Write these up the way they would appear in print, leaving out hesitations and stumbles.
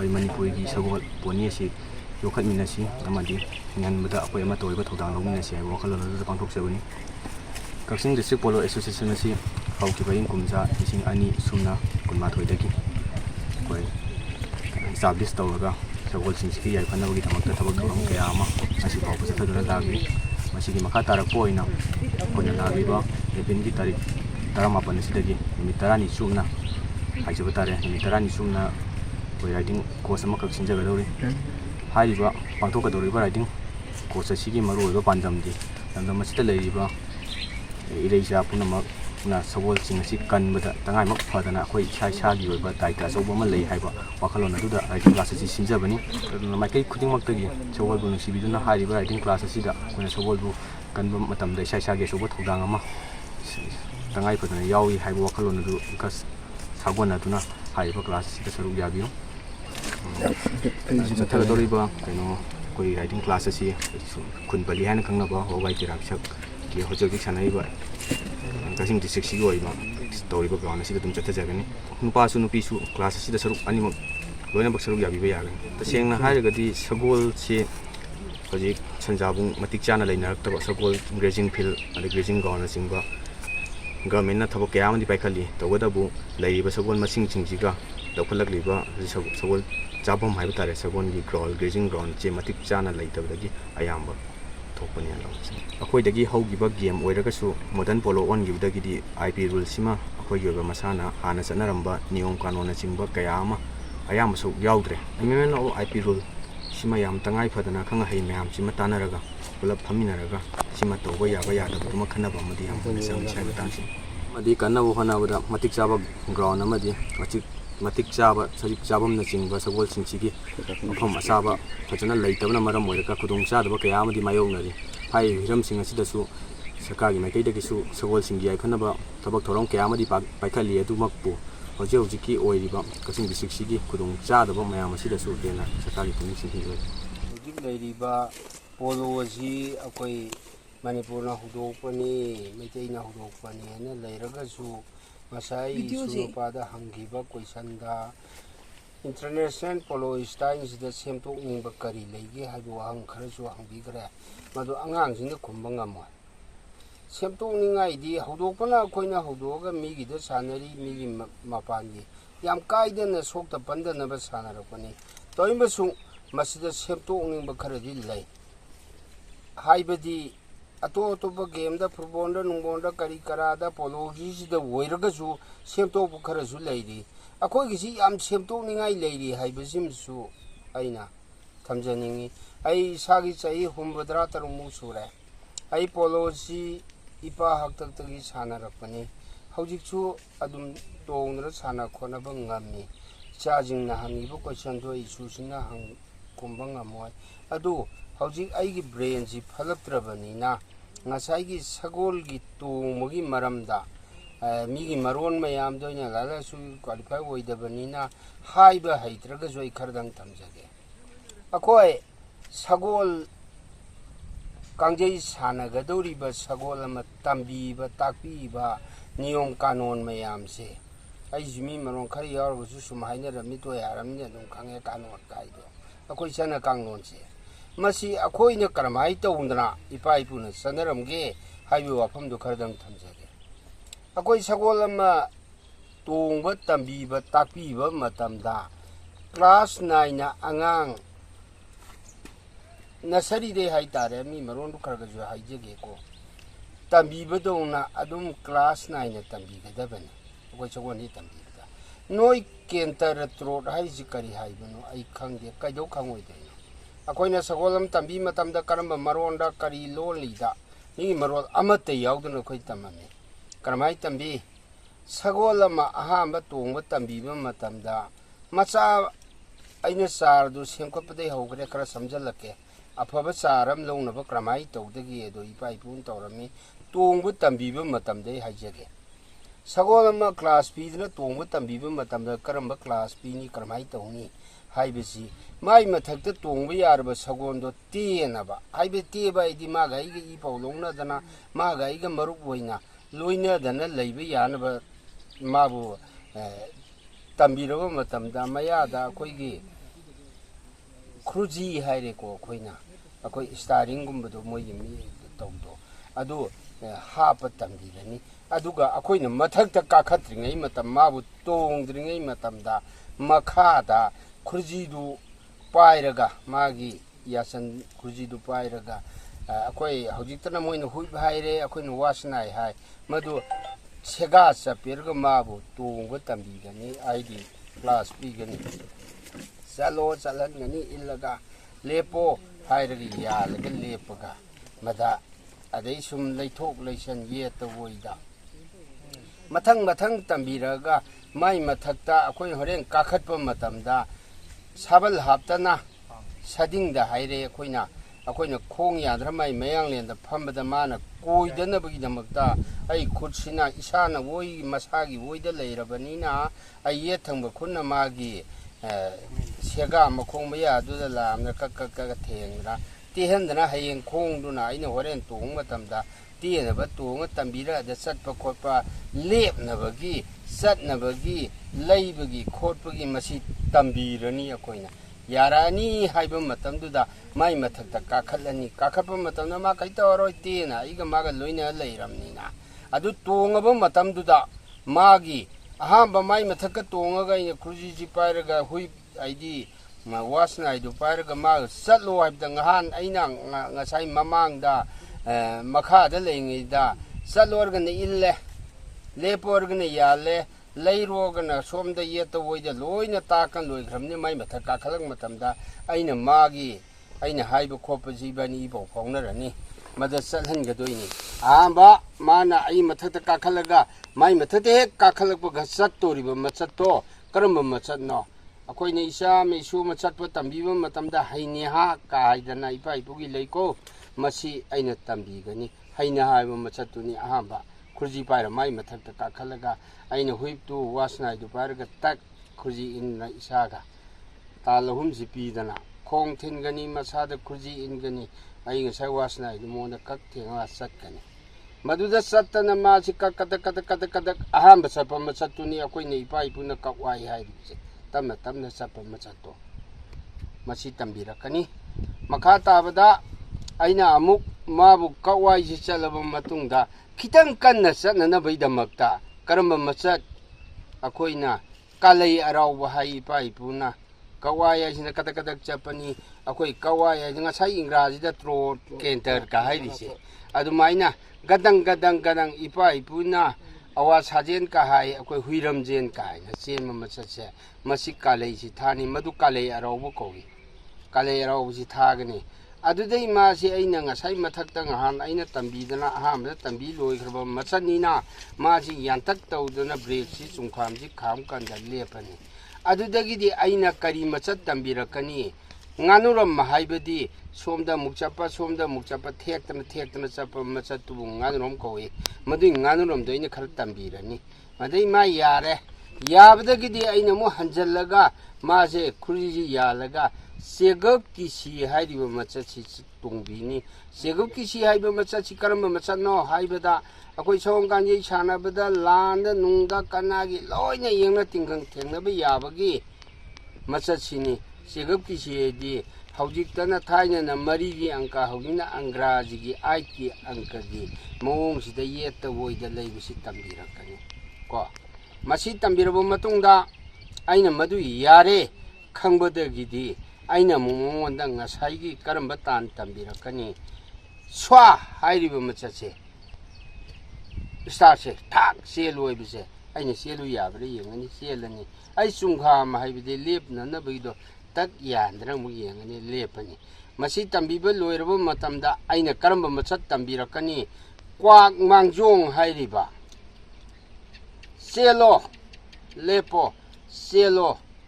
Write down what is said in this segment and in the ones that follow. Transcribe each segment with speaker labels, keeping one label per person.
Speaker 1: ꯑꯩꯈꯣꯏ ꯃꯅꯤꯄꯨꯔꯒꯤ ꯁꯒꯣꯜ ꯄꯣꯅꯤ ꯑꯁꯤ ꯌꯣꯛꯈꯠꯃꯤꯟꯅꯁꯤ ꯑꯃꯗꯤ ꯍꯤꯡꯍꯟꯕꯗ ꯑꯩꯈꯣꯏ ꯑꯃꯠꯇ ꯑꯣꯏꯕ ꯊꯧꯗꯥꯡ ꯂꯧꯃꯤꯟꯅꯁꯤ ꯍꯥꯏꯕ ꯋꯥꯈꯜꯂꯣꯟ ꯑꯗꯨꯗ ꯄꯥꯡꯊꯣꯛꯆꯕꯅꯤ ꯀꯛꯆꯤꯡ ꯗꯤꯁꯇ꯭ꯔꯤꯛ ꯄꯣꯂꯣ ꯑꯦꯁꯣꯁꯤꯌꯦꯁꯟ ꯑꯁꯤ ꯍꯧꯈꯤꯕ ꯏꯪ ꯀꯨꯝꯖꯥ 2018ꯗꯒꯤ ꯑꯩꯈꯣꯏ ꯏꯁꯇꯥꯕ꯭ꯂꯤꯁ ꯇꯧꯔꯒ ꯁꯒꯣꯜꯁꯤꯡꯁꯤꯒꯤ ꯌꯥꯏꯐꯅꯕꯒꯤꯗꯃꯛꯇ ꯊꯕꯛ ꯊꯧꯔꯝ ꯀꯌꯥ ꯑꯃ ꯉꯁꯤ ꯐꯥꯎꯕ ꯆꯠꯊꯗꯨꯅ ꯂꯥꯛꯂꯤ ꯃꯁꯤꯒꯤ ꯃꯈꯥ ꯇꯥꯔꯛꯄ ꯑꯣꯏꯅ ꯑꯩꯈꯣꯏꯅ ꯂꯥꯛꯂꯤꯕ ꯑꯦꯄ꯭ꯔꯤꯜꯒꯤ ꯇꯥꯔꯤꯛ 18 ꯑꯁꯤꯗꯒꯤ ꯅꯨꯃꯤꯠ 10ꯅꯤ ꯆꯨꯞꯅ ꯍꯥꯏꯖꯕ ꯇꯥꯔꯦ ꯅꯨꯃꯤꯠ 10ꯅꯤ ꯆꯨꯞꯅ ꯑꯩꯈꯣꯏ ꯔꯥꯏꯗꯤꯡ ꯀꯣꯆ ꯑꯃꯈꯛ ꯁꯤꯟꯖꯒꯗꯧꯔꯤ ꯍꯥꯏꯔꯤꯕ ꯄꯥꯡꯊꯣꯛꯀꯗꯧꯔꯤꯕ ꯔꯥꯏꯗꯤꯡ ꯀꯣꯆ ꯑꯁꯤꯒꯤ ꯃꯔꯨꯑꯣꯏꯕ ꯄꯥꯟꯗꯝꯗꯤ ꯂꯝꯗꯝ ꯑꯁꯤꯗ ꯂꯩꯔꯤꯕ ꯏꯔꯩꯆꯥ ꯄꯨꯝꯅꯃꯛꯅ ꯁꯒꯣꯜꯁꯤꯡ ꯑꯁꯤ ꯀꯟꯕꯗ ꯇꯉꯥꯏꯃꯛ ꯐꯗꯅ ꯑꯩꯈꯣꯏ ꯏꯁꯥꯒꯤ ꯑꯣꯏꯕ ꯗꯥꯏꯇ ꯑꯆꯧꯕ ꯑꯃ ꯂꯩ ꯍꯥꯏꯕ ꯋꯥꯈꯜꯂꯣꯟ ꯑꯗꯨꯗ ꯔꯥꯏꯗꯤꯡ ꯀ꯭ꯂꯥꯁ ꯑꯁꯤ ꯁꯤꯟꯖꯕꯅꯤ ꯑꯗꯨꯅ ꯃꯥꯏꯀꯩ ꯈꯨꯗꯤꯡꯃꯛꯇꯒꯤ ꯁꯒꯣꯜꯕꯨ ꯅꯨꯡꯁꯤꯕꯤꯗꯨꯅ ꯍꯥꯏꯔꯤꯕ ꯔꯥꯏꯗꯤꯡ ꯀ꯭ꯂꯥꯁ ꯑꯁꯤꯗ ꯑꯩꯈꯣꯏꯅ ꯁꯒꯣꯜꯕꯨ ꯀꯟꯕ ꯃꯇꯝꯗ ꯏꯁꯥꯒꯤ ꯑꯆꯧꯕ ꯊꯧꯗꯥꯡ ꯑꯃ tangay fadana yawi haibu wakhalon adu kas sagonaduna haiba class sida saruk yabiyo chathadoriba kaino koi writing class asi khunpali hana khangnaba howai tiraksak ki hojok sanaiba kasing district si oiba toriba ground asi dum chathajagani nupa su nupi su class asi da saruk animak loina bak saruk yabiba yagani tasengna hairagadi sagol si hojik sanjabung matik chana leinarak taba sagol grazing field adi grazing ground asingba government na thabo kaya mandi paikali tawadabu laiba sagol masing chingjiga dakhulakliba sagol jabam haiba tare sagol gi grazing ground che matik chana laitabdagi ayamba thokpani ala akoi dagi haugiba game oiragasu modern polo on gibdagi di ip rule sima akoi yoga masana hana sanaramba niyom kanona chingba kaya ama ayamba su yaudre ammen o ip rule sima yam tangai phadana khanga hei mayam sima tanaraga pulap phaminaraga sima toba yaba yadabuma khanaba madi yam sam chaiba tansi madi kanna bo hana bada matik chaba ground amadi matik chaba sarik chabam na chingba sagol singchigi mafam asaba fajana leitabna maram oiraka khudong chadaba kaya amadi mayongnari hai hiram sing asidasu sakagi maikaidagi sagol singi ai khanaba thabak thorom kaya amadi paikhali adumakpu hoje hojiki oiriba kasing district sigi khudong chadaba mayam asidasu dena sakagi puning singhi
Speaker 2: hojik leiriba polo ji akoi manipur na hudopani meitei na hudopani na leiragasu masai supada hangiba question international polo style sida semtok ningba kari leige haibu hang kharasu hangbigre madu angang sing khumba ngamoi semtok ningai di hudopana koina hudoga migi da sanari migi mapani yam kaidana sokta pandana ba sanarakani toimasu masida semtok ningba kharadi lei haibadi ato ba game da football da nungbon da kari karada polo ji da woiragasu semtok bu kharasu leidi akoi gi yam semtok ningai leiri haibasim su aina thamjaningi ai sagi chai humbadra tarumu sure ai polo ji ipa haktak tagi sana rakpani hojik chu adum tongra sana khona bangami charging na hangibu question do issue sina hang kumbang amoy adu hojik aigi brain ji phalaktrabani na ngasai gi sagol gi tongmogi maramda migi maron mayam doina lala su qualify oidabani na haiba haitraga joi khardang tamjage akoi sagol kangjai sanagadoriba sagol ama tambiba takpiba niyom kanon mayamse ai jimi maron khari yargusu sumhaina rami to yaramne dum khange kanon kaido akoi sana kangnon se masi akoi na karamai tawundna ipai puna sanaramge haibi wafam do khardang thamjage akoi sagol ama tongba tambiba takpiba matamda class 9 na angang nasari de haitare mi maron du kharga jo haijege ko tambi badona adum class 9 na tambi gadabani ko chogoni tambi da noi kenter trot haiji kari haibano ai khangde kaido khangoi de akoina sagolam tambi matamda karamba maron da kari loli da ni maron amate yauduna khoi tamame karamai tambi sagolama ahamba tongba tambi matamda macha aina sar du semkopade hogre kara samjalake afaba saram longnaba kramai tawdagi edo ipai pun tawrami tongbu tambiba matamdai haijage sagolama class p dina tongbu tambiba matamda karamba class p ni kramai tawni haibasi mai mathakta tongbu yarba sagondo tenaba haibe teba idi magai gi paulongna dana magai ga maruk boina loina dana leiba yanaba mabu tambiraba matamda mayada koigi 크루지 하이레고 거이나 아코이 스타링금부도 뭐이 미 동도 아도 하버 담비라니 아두가 아코이는 마탁다 까카트링이 마탐 마부 똥드링이 마탐다 마카다 크루지도 빠이라가 마기 야산 크루지도 빠이라가 아코이 하우직트나 뭐이는 후입 하이레 아코이는 와스나이 하이 마도 세가 사피르가 마부 똥거 담비가니 아이디 클래스 비가니 살로 살한가니 일라가 레포 하이르기 야르가 레포가 마다 아데이 숨 레이톡 레이션 예또 보이다 마탕 담비라가 마이 마탁다 아코이 호렌 까캅바 마탐다 사발 합다나 사딩다 하이레 코이나 아코이나 콩이 아드라 마이 매양랜다 팜바다 마나 꼬이드나 버기다막다 아이 굿시나 이사나 오이 마사기 오이다 레이라바니나 아이 예탕바 콘나 마기 세가 마콩마야 두다 람나 까까까 탱라 띠හන්드나 하이엔 콩두나 아이나 호렌 똥 마탐다 띠에나바 똥 담비라다 삿바 콧바 렙나바기 삿나바기 레이바기 콧바기 마시 담비라니 아코이나 야라니 하이바 마탐두다 마이 마탁다 까칼라니 까카바 마탐나 마 카이타로이 띠나 이가 마가 로이나 레이람니나 아두 똥아바 마탐두다 마기 아함바 마이 마탁까 똥아가 이제 크루지지 파이르가 후이 아이디 마 와스나 아이도 파이르가 마 삿로 하이다 ngahan 아이나 ngasai mamangda makhada leingida 삿로르가 일레 레포르가 야레 레이로가나 솜다 예to woida loina takan loi khramni mai matha ka khalang matamda aina magi aina haiba khopa jibani bo phongnarani mada salhan ga doini amba mana ai matha ta ka khalaga mai matha te ka khalakpa ga sattori ba machatto karamba machatno akoi ne isa me su machatpa tambi ba matamda haini ha ka haidana ipa ipugi leiko masi aina tambi gani haina haiba machatuni ahamba khurji paira mai mathak ta ka khalaga aina huiptu wasna du parga tak khurji in na isaga talahum zipidana khong thin gani masada khurji in gani ai nga sai wasna du mona kak thenga sat gani maduda satana ma si kak aham basapa masatuni akoi nei pai puna kakwai hai se tamna sapa masato masi tambira kani makha tabada aina amuk mabu kakwai si chalaba matungda kitang kanna sanana baidamakta karamba masat akoina kalai araw bahai pai puna kawaya sina katadak chapani akoi kawaya nga sai ingraji da tro kenter ka haidise adumaina gadang ipai puna awa sajen ka hai akoi huiram jen ka na chen ma masat se masik kalai si thani madu kalai araw bo kowi kalai araw si thagani adudai ma si aina nga sai mathakta ngahan aina tambidana ahamda tambi loi khraba machanina ma si yantak tawdana break si chungkham si kham kanda lepani adudagi di aina kari machat tambirakani nganuram mahaibadi somda mukchapa thektana chapa machat tu nganuram kowi madui nganuram doina khar tambirani madai ma yare yabdagi di aina mo hanjallaga ma se khuriji yalaga segap kisi haiba machachi tungbini segap kisi haiba machachi karamba machano haibada akoi song kanji chana bada landa nungda kanagi loina yengna tingkang thengna ba yabagi machachini segap kisi di haujiktana thaina na mari gi angka haugina angraji gi ai ki angka gi mong sida yeta woida leibisi tambirakani ko masi tambirabo matungda aina madu yare khangbadagidi aina mongwanda ngasai karamba tan tambirakani swa hairiba machache starse thak seloi bise aina selu yabre yengani selani ai sungkha ma haibide lepna na bido tak yandra mu yengani lepani masi tambiba loiraba matamda aina karamba machat tambirakani kwak mangjong hairiba selo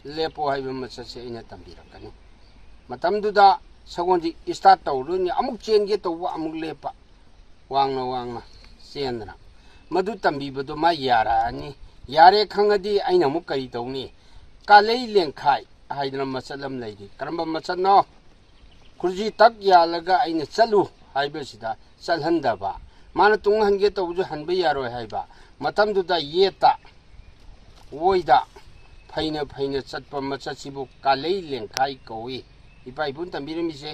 Speaker 2: lepo haiba machache aina tambirakani matamduda sagonji start tawruni amuk chenge tawwa amuk lepa wangna chendra madu tambibado ma yara ani yare khangadi aina muk kari tawni kalei lengkhai haidra masalam leidi karamba masano kurji tak yalaga aina chalu haiba sida chalhandaba mana tung hange tawju hanba yaroi haiba matamduda yeta woida phaina chatpa machachibu kalei lengkhai kowi ꯏꯄꯥ ꯏꯄꯨꯅ ꯇꯝꯕꯤꯔꯝꯃꯤꯁꯦ